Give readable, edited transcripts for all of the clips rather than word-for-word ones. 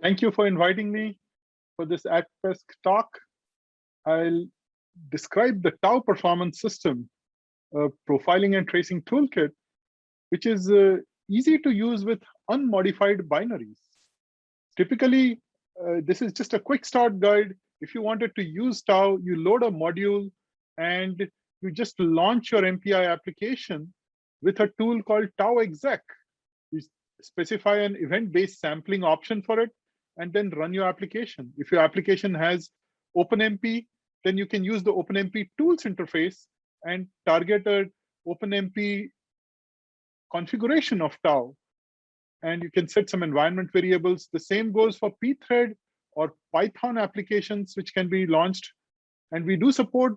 Thank you for inviting me for this ACPESC talk. I'll describe the Tau performance system, a profiling and tracing toolkit, which is easy to use with unmodified binaries. Typically, this is just a quick start guide. If you wanted to use Tau, you load a module and you just launch your MPI application with a tool called Tau exec. You specify an event-based sampling option for it and then run your application. If your application has OpenMP, then you can use the OpenMP tools interface and target an OpenMP configuration of Tau. And you can set some environment variables. The same goes for pthread or Python applications, which can be launched. And we do support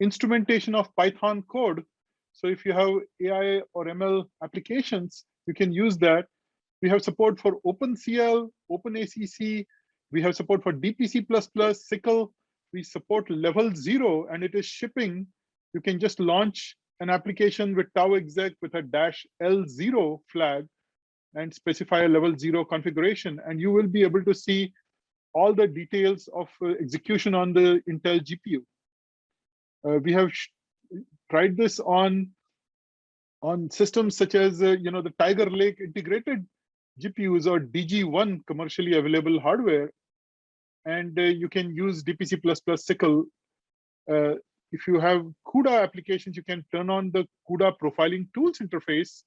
instrumentation of Python code. So if you have AI or ML applications, you can use that. We have support for OpenCL, OpenACC. We have support for DPC++, SYCL. We support level 0, and it is shipping. You can just launch an application with Tau exec with a -L0 flag and specify a level 0 configuration, and you will be able to see all the details of execution on the Intel GPU. We have tried this on systems such as the Tiger Lake integrated GPUs or DG1 commercially available hardware, and you can use DPC++ SYCL. If you have CUDA applications, you can turn on the CUDA profiling tools interface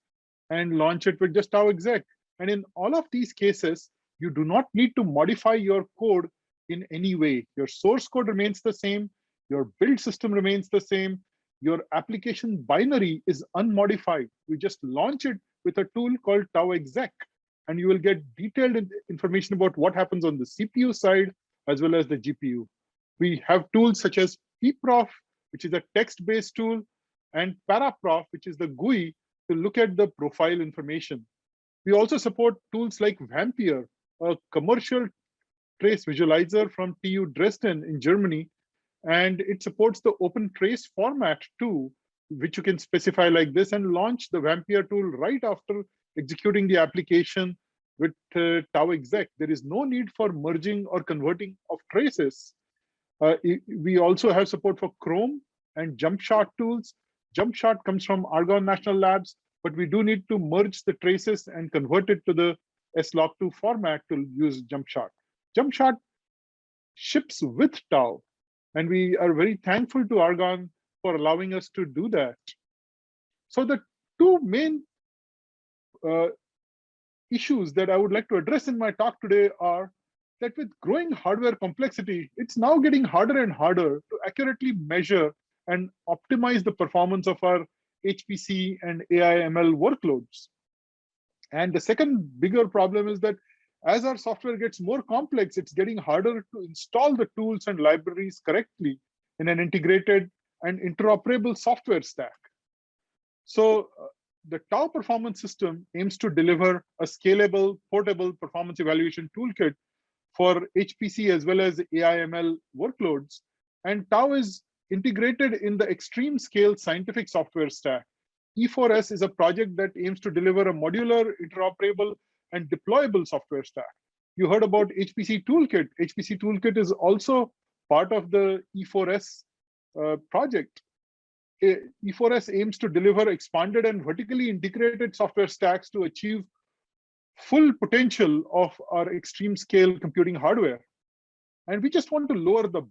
and launch it with just Tau exec. And in all of these cases, you do not need to modify your code in any way. Your source code remains the same, your build system remains the same, your application binary is unmodified. You just launch it with a tool called Tau exec, and you will get detailed information about what happens on the CPU side as well as the GPU. We have tools such as pprof, which is a text-based tool, and paraprof, which is the GUI to look at the profile information. We also support tools like Vampire, a commercial trace visualizer from TU Dresden in Germany, and it supports the open trace format too, which you can specify like this and launch the Vampire tool right after executing the application with Tau exec. There is no need for merging or converting of traces. We also have support for Chrome and JumpShot tools. JumpShot comes from Argonne National Labs, but we do need to merge the traces and convert it to the slog2 format to use JumpShot. JumpShot ships with Tau, and we are very thankful to Argonne for allowing us to do that. So the two main issues that I would like to address in my talk today are that with growing hardware complexity, it's now getting harder and harder to accurately measure and optimize the performance of our HPC and AI/ML workloads. And the second bigger problem is that as our software gets more complex, it's getting harder to install the tools and libraries correctly in an integrated and interoperable software stack. So the Tau performance system aims to deliver a scalable, portable performance evaluation toolkit for HPC as well as AI/ML workloads. And Tau is integrated in the extreme scale scientific software stack. E4S is a project that aims to deliver a modular, interoperable, and deployable software stack. You heard about HPC Toolkit. HPC Toolkit is also part of the E4S project. E4S aims to deliver expanded and vertically integrated software stacks to achieve full potential of our extreme scale computing hardware. And we just want to lower the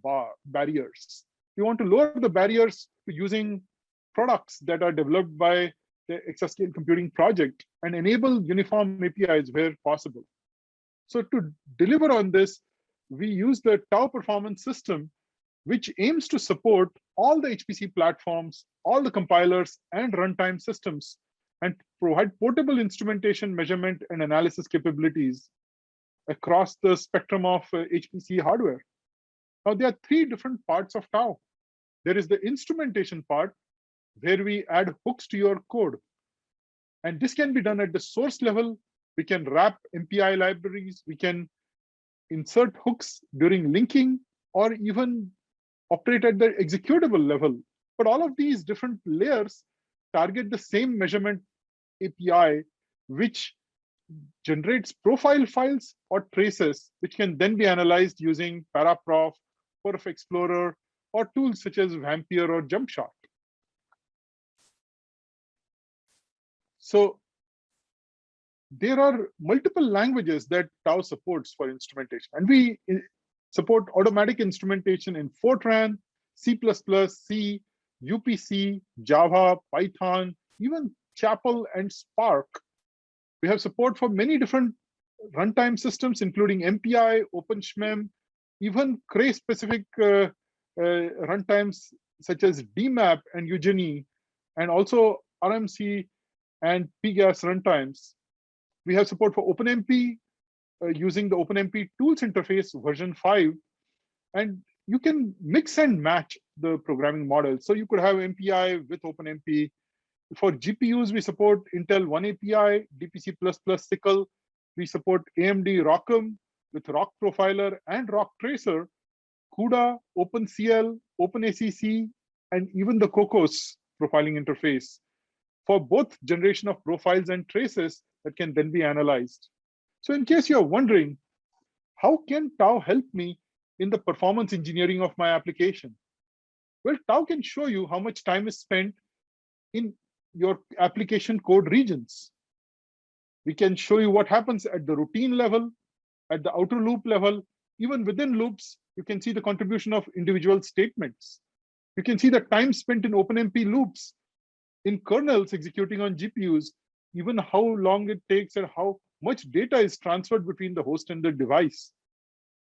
barriers. We want to lower the barriers to using products that are developed by the Exascale Computing Project and enable uniform APIs where possible. So to deliver on this, we use the Tau performance system, which aims to support all the HPC platforms, all the compilers and runtime systems, and provide portable instrumentation, measurement, and analysis capabilities across the spectrum of HPC hardware. Now, there are three different parts of Tau. There is the instrumentation part, where we add hooks to your code. And this can be done at the source level. We can wrap MPI libraries. We can insert hooks during linking, or even operate at the executable level. But all of these different layers target the same measurement API, which generates profile files or traces, which can then be analyzed using Paraprof, Perf Explorer, or tools such as Vampire or JumpShot. So there are multiple languages that Tau supports for instrumentation, and we support automatic instrumentation in Fortran, C++, C, UPC, Java, Python, even Chapel and Spark. We have support for many different runtime systems, including MPI, OpenSHMEM, even Cray-specific runtimes such as DMAP and Eugenie, and also RMC and PGAS runtimes. We have support for OpenMP using the OpenMP tools interface version 5. And you can mix and match the programming model. So you could have MPI with OpenMP. For GPUs, we support Intel One API, DPC++ SYCL. We support AMD ROCm with ROC Profiler and ROC Tracer, CUDA, OpenCL, OpenACC, and even the Cocos profiling interface for both generation of profiles and traces that can then be analyzed. So in case you're wondering, how can Tau help me in the performance engineering of my application? Well, Tau can show you how much time is spent in your application code regions. We can show you what happens at the routine level, at the outer loop level. Even within loops, you can see the contribution of individual statements. You can see the time spent in OpenMP loops, in kernels executing on GPUs, even how long it takes and how much data is transferred between the host and the device.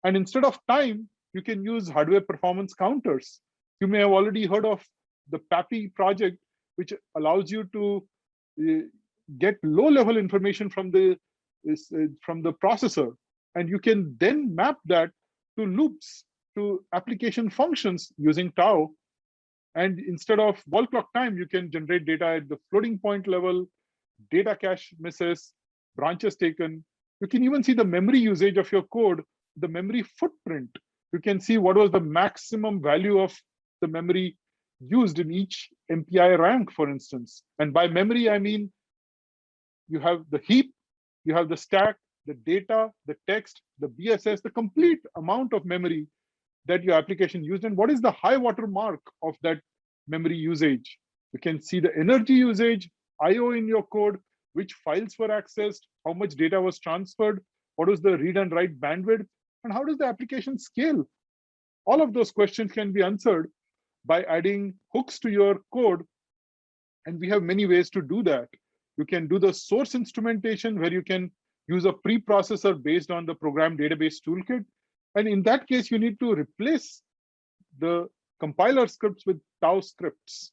And instead of time, you can use hardware performance counters. You may have already heard of the PAPI project, which allows you to get low-level information from the processor. And you can then map that to loops, to application functions using Tau. And instead of wall clock time, you can generate data at the floating point level, data cache misses, branches taken. You can even see the memory usage of your code, the memory footprint. You can see what was the maximum value of the memory used in each MPI rank, for instance. And by memory, I mean you have the heap, you have the stack, the data, the text, the BSS, the complete amount of memory that your application used, and what is the high water mark of that memory usage. You can see the energy usage, IO in your code, which files were accessed, how much data was transferred, what was the read and write bandwidth, and how does the application scale? All of those questions can be answered by adding hooks to your code, and we have many ways to do that. You can do the source instrumentation where you can use a preprocessor based on the program database toolkit. And in that case, you need to replace the compiler scripts with Tau scripts.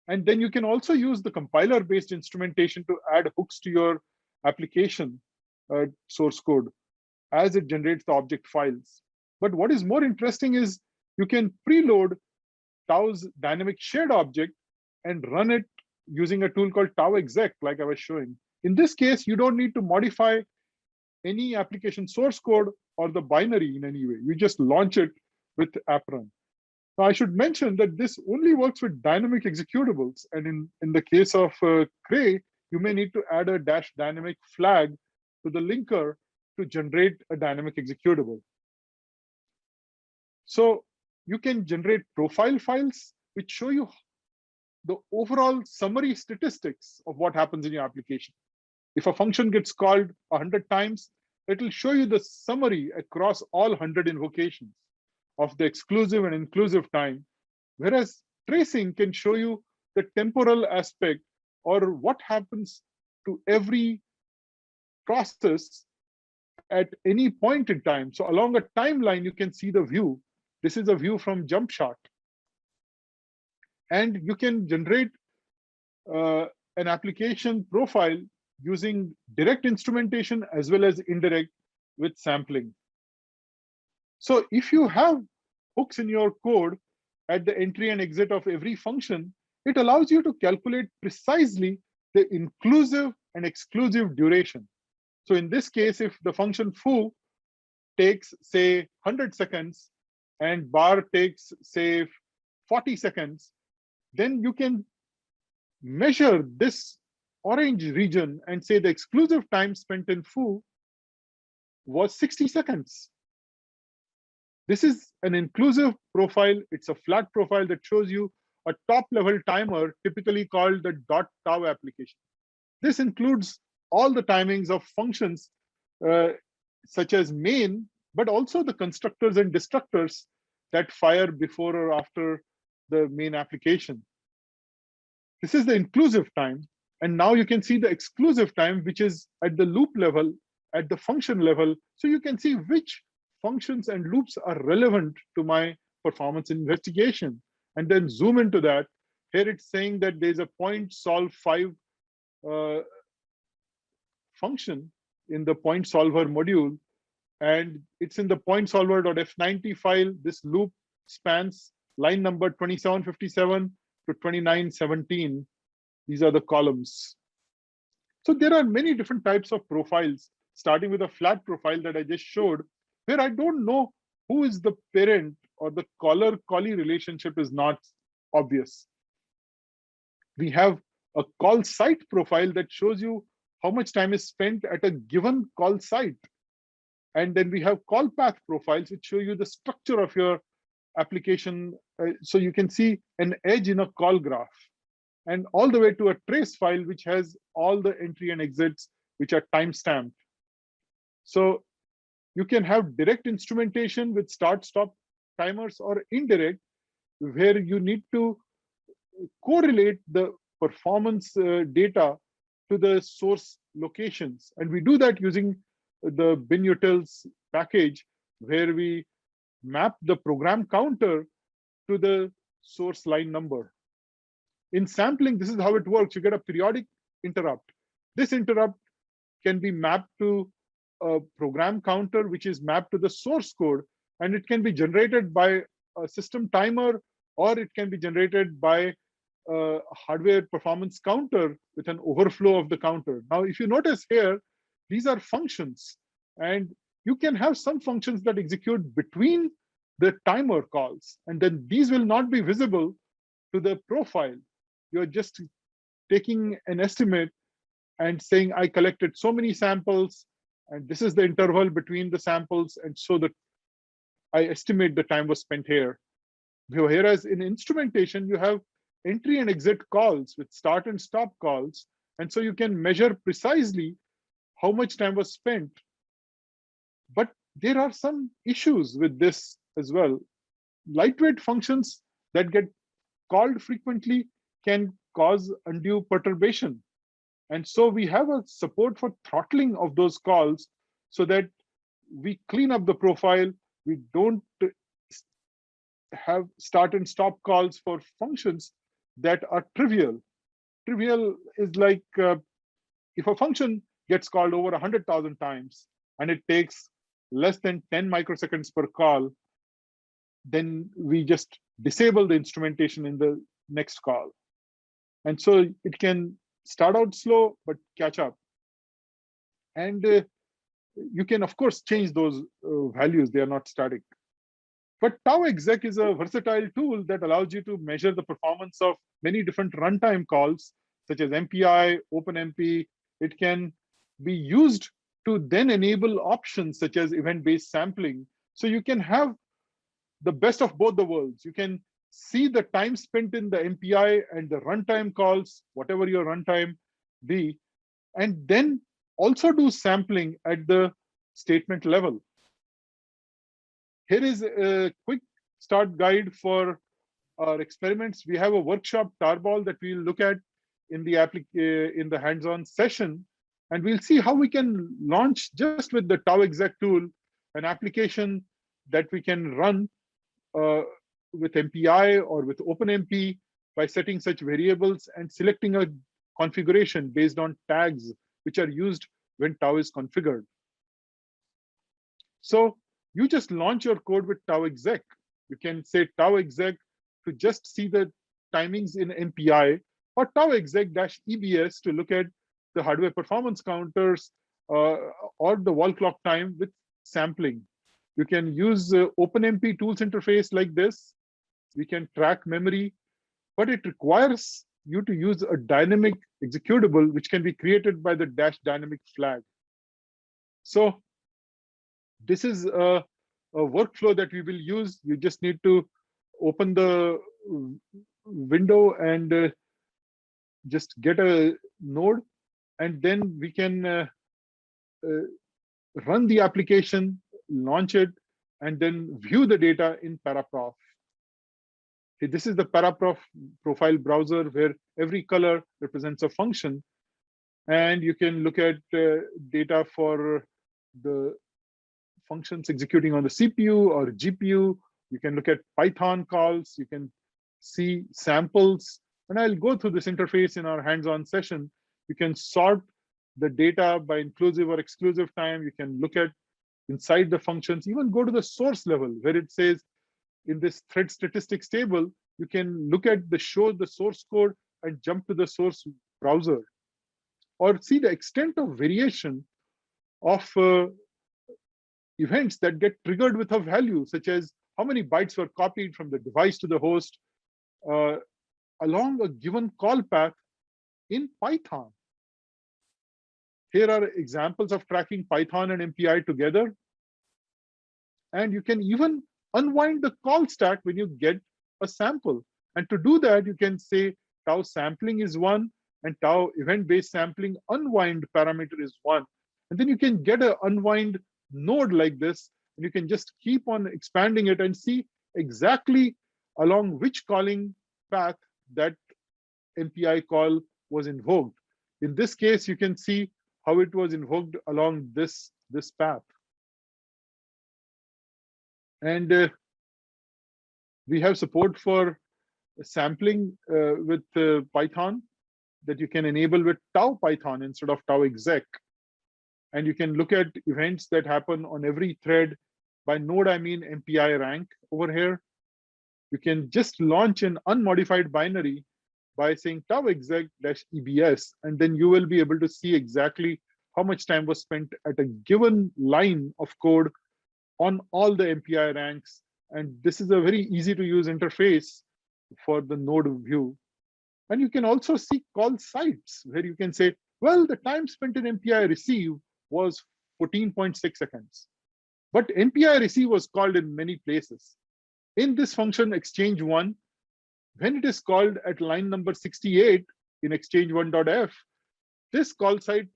And then you can also use the compiler-based instrumentation to add hooks to your application source code as it generates the object files. But what is more interesting is you can preload Tau's dynamic shared object and run it using a tool called Tau exec, like I was showing. In this case, you don't need to modify any application source code or the binary in any way. You just launch it with AppRun. Now, I should mention that this only works with dynamic executables. And in the case of Cray, you may need to add a -dynamic flag to the linker to generate a dynamic executable. So you can generate profile files which show you the overall summary statistics of what happens in your application. If a function gets called 100 times, it will show you the summary across all 100 invocations of the exclusive and inclusive time, whereas tracing can show you the temporal aspect or what happens to every process at any point in time. So along a timeline, you can see the view. This is a view from JumpShot. And you can generate an application profile using direct instrumentation as well as indirect with sampling. So if you have hooks in your code at the entry and exit of every function, it allows you to calculate precisely the inclusive and exclusive duration. So in this case, if the function foo takes, say, 100 seconds and bar takes, say, 40 seconds, then you can measure this orange region and say the exclusive time spent in foo was 60 seconds. This is an inclusive profile. It's a flat profile that shows you a top level timer, typically called the .tau application. This includes all the timings of functions such as main, but also the constructors and destructors that fire before or after the main application. This is the inclusive time. And now you can see the exclusive time, which is at the loop level, at the function level. So you can see which functions and loops are relevant to my performance investigation. And then zoom into that. Here it's saying that there's a point solve 5 function in the point solver module. And it's in the point solver.f90 file. This loop spans line number 2757 to 2917. These are the columns. So there are many different types of profiles, starting with a flat profile that I just showed, where I don't know who is the parent, or the caller-callee relationship is not obvious. We have a call site profile that shows you how much time is spent at a given call site. And then we have call path profiles, which show you the structure of your application. So you can see an edge in a call graph, and all the way to a trace file, which has all the entry and exits, which are time-stamped. So you can have direct instrumentation with start-stop timers, or indirect, where you need to correlate the performance data to the source locations. And we do that using the binutils package, where we map the program counter to the source line number. In sampling, this is how it works. You get a periodic interrupt. This interrupt can be mapped to a program counter, which is mapped to the source code, and it can be generated by a system timer, or it can be generated by a hardware performance counter with an overflow of the counter. Now, if you notice here, these are functions, and you can have some functions that execute between the timer calls, and then these will not be visible to the profile. You're just taking an estimate and saying, I collected so many samples, and this is the interval between the samples, and so that I estimate the time was spent here. Whereas in instrumentation, you have entry and exit calls with start and stop calls, and so you can measure precisely how much time was spent. But there are some issues with this as well. Lightweight functions that get called frequently can cause undue perturbation. And so we have a support for throttling of those calls, so that we clean up the profile. We don't have start and stop calls for functions that are trivial. Trivial is like if a function gets called over 100,000 times and it takes less than 10 microseconds per call, then we just disable the instrumentation in the next call. And so it can start out slow, but catch up. And you can, of course, change those values. They are not static. But Tau exec is a versatile tool that allows you to measure the performance of many different runtime calls, such as MPI, OpenMP. It can be used to then enable options such as event-based sampling. So you can have the best of both the worlds. You can see the time spent in the MPI and the runtime calls, whatever your runtime be, and then also do sampling at the statement level. Here is a quick start guide for our experiments. We have a workshop tarball that we'll look at in the hands-on session, and we'll see how we can launch just with the Tau exec tool an application that we can run with MPI or with OpenMP by setting such variables and selecting a configuration based on tags which are used when Tau is configured. So you just launch your code with Tau exec. You can say Tau exec to just see the timings in MPI, or Tau exec-EBS to look at the hardware performance counters or the wall clock time with sampling. You can use OpenMP tools interface like this. We can track memory, but it requires you to use a dynamic executable, which can be created by the -dynamic flag. So this is a workflow that we will use. You just need to open the window and just get a node, and then we can run the application, launch it, and then view the data in Paraprof. Okay, this is the Paraprof profile browser where every color represents a function, and you can look at data for the functions executing on the CPU or GPU. You can look at Python calls. You can see samples. And I'll go through this interface in our hands-on session. You can sort the data by inclusive or exclusive time. You can look at inside the functions, even go to the source level where it says in this thread statistics table, you can look at the show the source code and jump to the source browser, or see the extent of variation of events that get triggered with a value, such as how many bytes were copied from the device to the host along a given call path in Python. Here are examples of tracking Python and MPI together. And you can even unwind the call stack when you get a sample. And to do that, you can say tau sampling is 1 and tau event-based sampling unwind parameter is 1. And then you can get an unwind node like this, and you can just keep on expanding it and see exactly along which calling path that MPI call was invoked. In this case, you can see how it was invoked along this path. And we have support for sampling with Python that you can enable with tau Python instead of tau exec. And you can look at events that happen on every thread. By node, I mean MPI rank over here. You can just launch an unmodified binary by saying tau exec -ebs, and then you will be able to see exactly how much time was spent at a given line of code on all the MPI ranks. And this is a very easy to use interface for the node view. And you can also see call sites where you can say, well, the time spent in MPI receive was 14.6 seconds. But MPI receive was called in many places. In this function exchange 1, when it is called at line number 68 in exchange1.f, this call site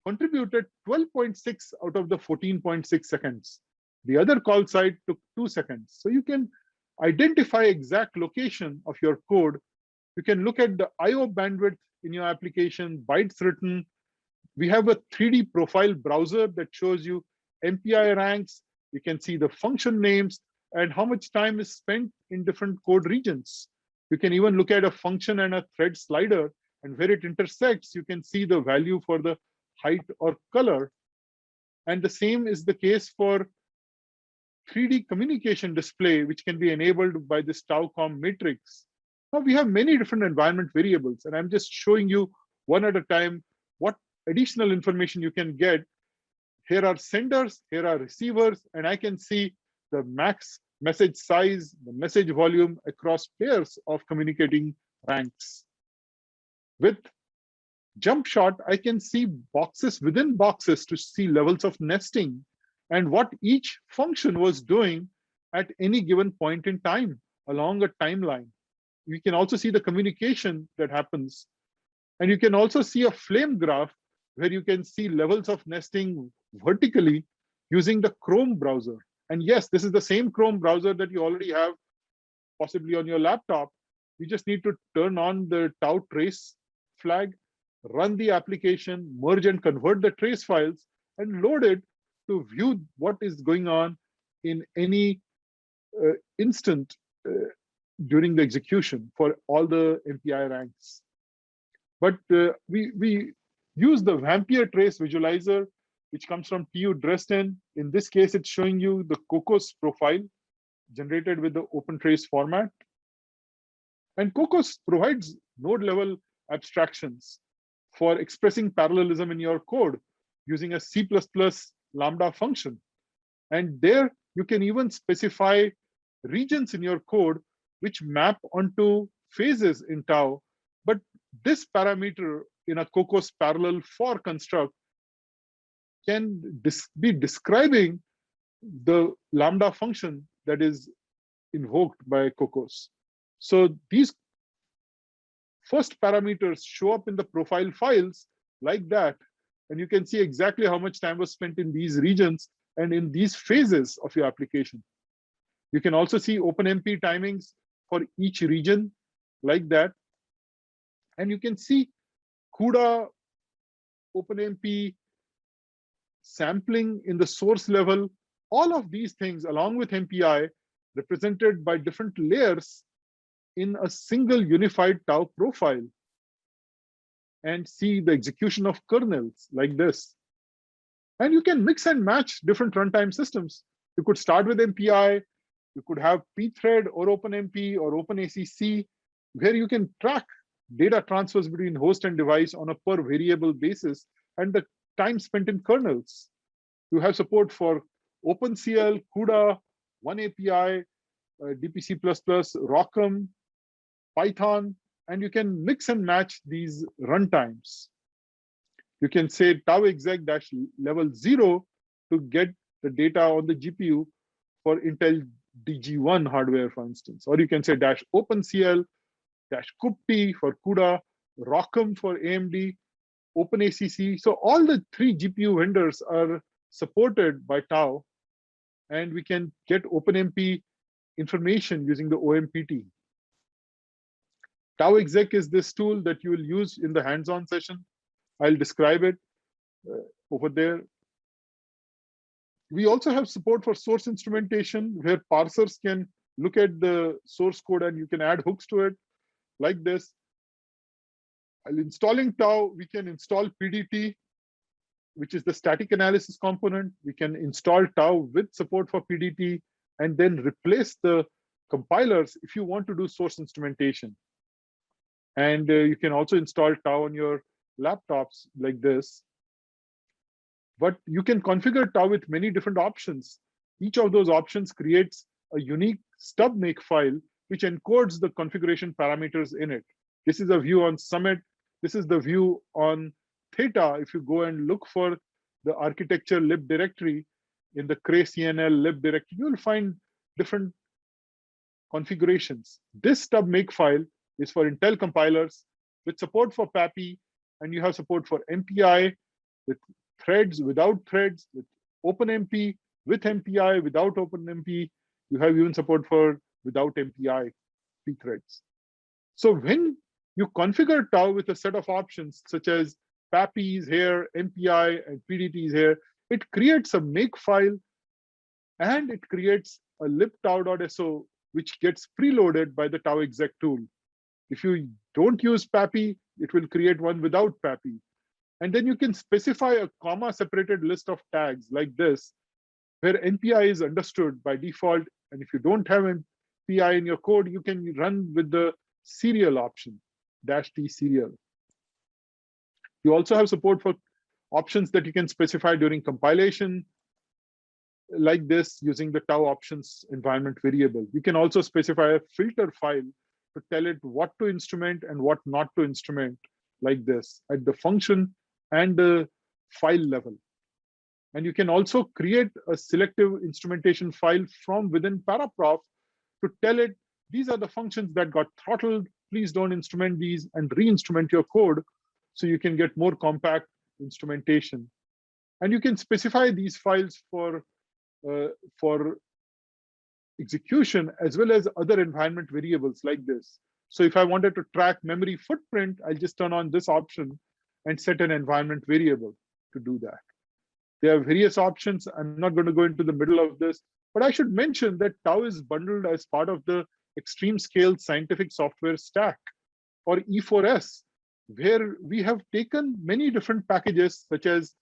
contributed 12.6 out of the 14.6 seconds. The other call site took 2 seconds. So you can identify exact location of your code. You can look at the IO bandwidth in your application, bytes written. We have a 3D profile browser that shows you MPI ranks. You can see the function names and how much time is spent in different code regions. You can even look at a function and a thread slider, and where it intersects, you can see the value for the height or color. And the same is the case for 3D communication display, which can be enabled by this tau-com matrix. Now we have many different environment variables, and I'm just showing you one at a time what additional information you can get. Here are senders, here are receivers, and I can see the max message size, the message volume across pairs of communicating ranks. With jump shot, I can see boxes within boxes to see levels of nesting and what each function was doing at any given point in time along a timeline. You can also see the communication that happens. And you can also see a flame graph where you can see levels of nesting vertically using the Chrome browser. And yes, this is the same Chrome browser that you already have possibly on your laptop. You just need to turn on the tau trace flag, run the application, merge and convert the trace files, and load it to view what is going on in any instant during the execution for all the MPI ranks. But we use the Vampire trace visualizer, which comes from TU Dresden. In this case, it's showing you the COCOS profile generated with the open trace format. And COCOS provides node level abstractions for expressing parallelism in your code using a C++ Lambda function. And there you can even specify regions in your code which map onto phases in tau, but this parameter in a Cocos parallel for construct can be describing the lambda function that is invoked by Cocos. So these first parameters show up in the profile files like that, and you can see exactly how much time was spent in these regions and in these phases of your application. You can also see OpenMP timings for each region like that. And you can see CUDA, OpenMP, sampling in the source level, all of these things along with MPI represented by different layers in a single unified tau profile, and see the execution of kernels like this. And you can mix and match different runtime systems. You could start with MPI, you could have pthread or OpenMP or OpenACC, where you can track data transfers between host and device on a per variable basis and the time spent in kernels. You have support for OpenCL, CUDA, OneAPI, DPC++, ROCm, Python, and you can mix and match these runtimes. You can say tau exec dash level 0 to get the data on the GPU for Intel DG1 hardware, for instance. Or you can say dash OpenCL, dash kubT for CUDA, ROCm for AMD, OpenACC. So all the three GPU vendors are supported by tau, and we can get OpenMP information using the OMPT. Tau exec is this tool that you will use in the hands-on session. I'll describe it over there. We also have support for source instrumentation, where parsers can look at the source code and you can add hooks to it like this. While installing tau, we can install PDT, which is the static analysis component. We can install tau with support for PDT and then replace the compilers if you want to do source instrumentation. And you can also install tau on your laptops like this. But you can configure tau with many different options. Each of those options creates a unique stub make file which encodes the configuration parameters in it. This is a view on Summit. This is the view on Theta. If you go and look for the architecture lib directory in the Cray CNL lib directory, you will find different configurations. This stub make file is for Intel compilers with support for PAPI, and you have support for MPI with threads, without threads, with OpenMP, with MPI, without OpenMP. You have even support for without MPI pthreads. So when you configure tau with a set of options such as PAPI is here, MPI, and PDT is here, it creates a make file and it creates a libtau.so which gets preloaded by the tau exec tool. If you don't use PAPI, it will create one without PAPI. And then you can specify a comma separated list of tags like this, where NPI is understood by default. And if you don't have NPI in your code, you can run with the serial option, -t serial. You also have support for options that you can specify during compilation, like this, using the tau options environment variable. You can also specify a filter file to tell it what to instrument and what not to instrument, like this, at the function and the file level. And you can also create a selective instrumentation file from within Paraprof to tell it, these are the functions that got throttled, please don't instrument these, and re-instrument your code so you can get more compact instrumentation. And you can specify these files for execution as well as other environment variables like this. So if I wanted to track memory footprint, I'll just turn on this option and set an environment variable to do that. There are various options. I'm not going to go into the middle of this, but I should mention that tau is bundled as part of the extreme scale scientific software stack, or E4S, where we have taken many different packages such as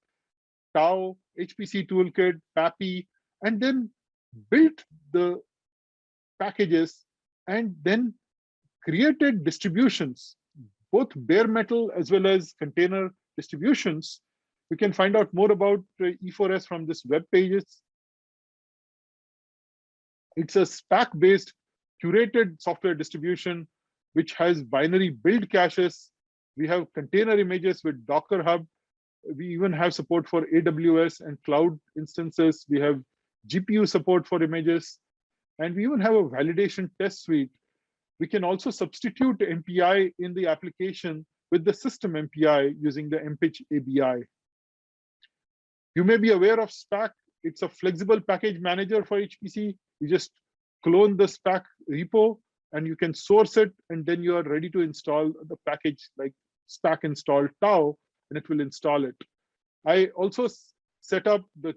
tau, HPC toolkit, PAPI, and then built the packages and then created distributions, both bare metal as well as container distributions. You can find out more about E4S from this web pages. It's a SPAC-based curated software distribution which has binary build caches. We have container images with Docker Hub. We even have support for AWS and cloud instances. We have GPU support for images. And we even have a validation test suite. We can also substitute MPI in the application with the system MPI using the MPitch ABI. You may be aware of SPAC. It's a flexible package manager for HPC. You just clone the SPAC repo and you can source it, and then you are ready to install the package like SPAC install tau, and it will install it. I also set up the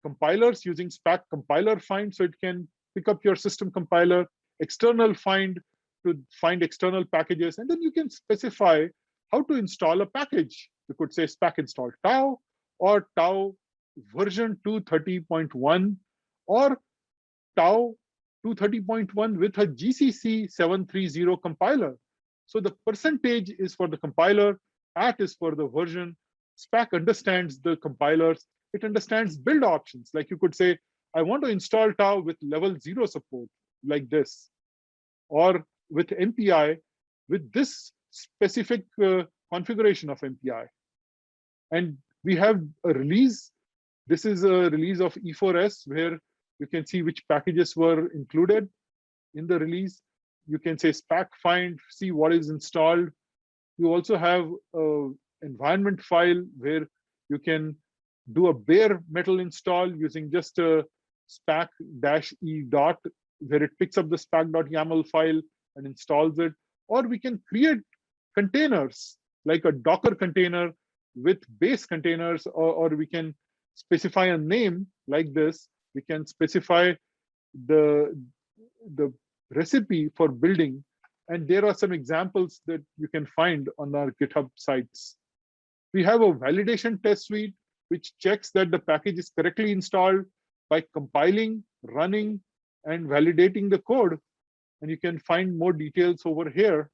compilers using SPAC compiler find, so it can pick up your system compiler, external find to find external packages, and then you can specify how to install a package. You could say SPAC install tau or tau version 230.1 or tau 230.1 with a GCC 730 compiler. So the percentage is for the compiler, @ is for the version. SPAC understands the compilers. It understands build options. Like you could say, I want to install tau with level 0 support, like this, or with MPI with this specific configuration of MPI. And we have a release. This is a release of E4S where you can see which packages were included in the release. You can say SPAC find, see what is installed. You also have an environment file where you can do a bare metal install using just a SPAC-e dot, where it picks up the SPAC.yaml file and installs it. Or we can create containers like a Docker container with base containers, or we can specify a name like this. We can specify the recipe for building. And there are some examples that you can find on our GitHub sites. We have a validation test suite, which checks that the package is correctly installed by compiling, running, and validating the code. And you can find more details over here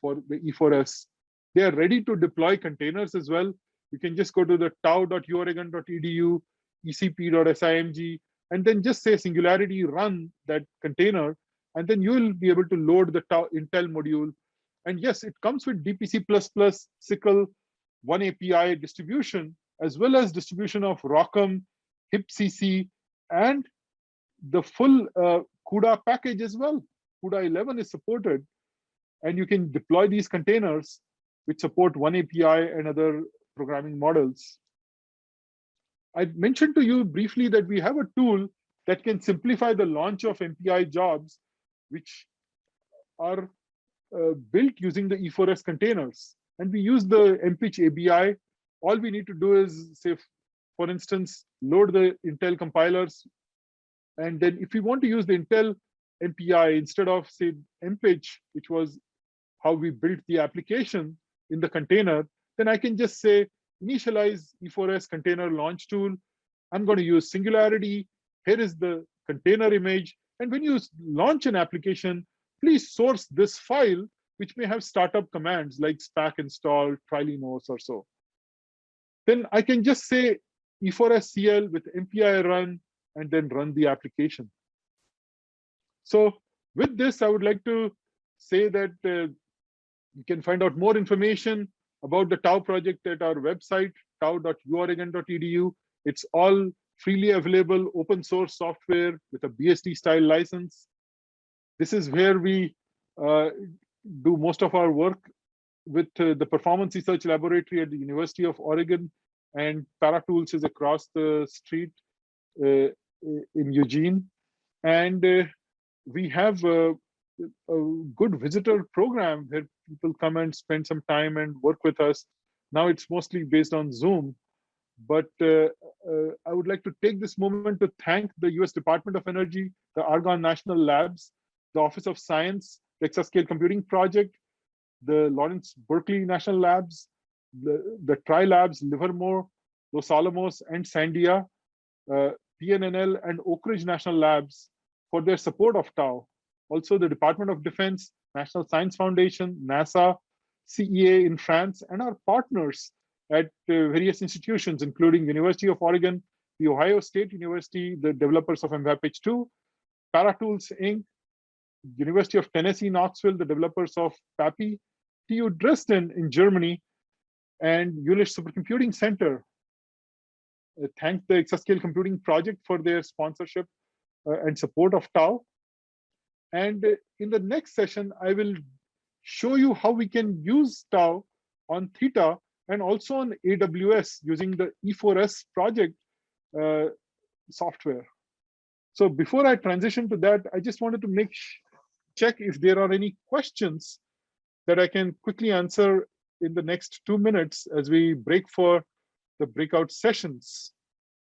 for the E4S. They are ready to deploy containers as well. You can just go to the tau.uoregon.edu, ecp.simg, and then just say Singularity run that container, and then you will be able to load the Intel module. And yes, it comes with DPC++, SYCL, OneAPI distribution, as well as distribution of ROCm, HipCC, and the full CUDA package as well. CUDA 11 is supported, and you can deploy these containers which support OneAPI and other programming models. I mentioned to you briefly that we have a tool that can simplify the launch of MPI jobs, which are built using the E4S containers. And we use the MPitch ABI. All we need to do is say, for instance, load the Intel compilers. And then if we want to use the Intel MPI instead of say MPitch, which was how we built the application in the container, then I can just say initialize E4S container launch tool. I'm going to use Singularity. Here is the container image. And when you launch an application, please source this file, which may have startup commands like SPAC install, Trilinos or so. Then I can just say E4SCL with MPI run and then run the application. So with this, I would like to say that you can find out more information about the Tau project at our website, tau.uoregon.edu. It's all freely available open source software with a BSD style license. This is where we do most of our work with the Performance Research Laboratory at the University of Oregon, and Paratools is across the street in Eugene. And we have a good visitor program where people come and spend some time and work with us. Now it's mostly based on Zoom, but I would like to take this moment to thank the US Department of Energy, the Argonne National Labs, the Office of Science, the Exascale Computing Project, the Lawrence Berkeley National Labs, the Tri-Labs, Livermore, Los Alamos, and Sandia, PNNL, and Oak Ridge National Labs for their support of Tau. Also, the Department of Defense, National Science Foundation, NASA, CEA in France, and our partners at various institutions, including University of Oregon, the Ohio State University, the developers of MVAPitch 2, Paratools Inc., University of Tennessee, Knoxville, the developers of PAPI, TU Dresden in Germany, and Jülich Supercomputing Center. Thank the Exascale Computing Project for their sponsorship and support of Tau. And in the next session, I will show you how we can use Tau on Theta and also on AWS using the E4S project software. So before I transition to that, I just wanted to check if there are any questions that I can quickly answer in the next 2 minutes as we break for the breakout sessions.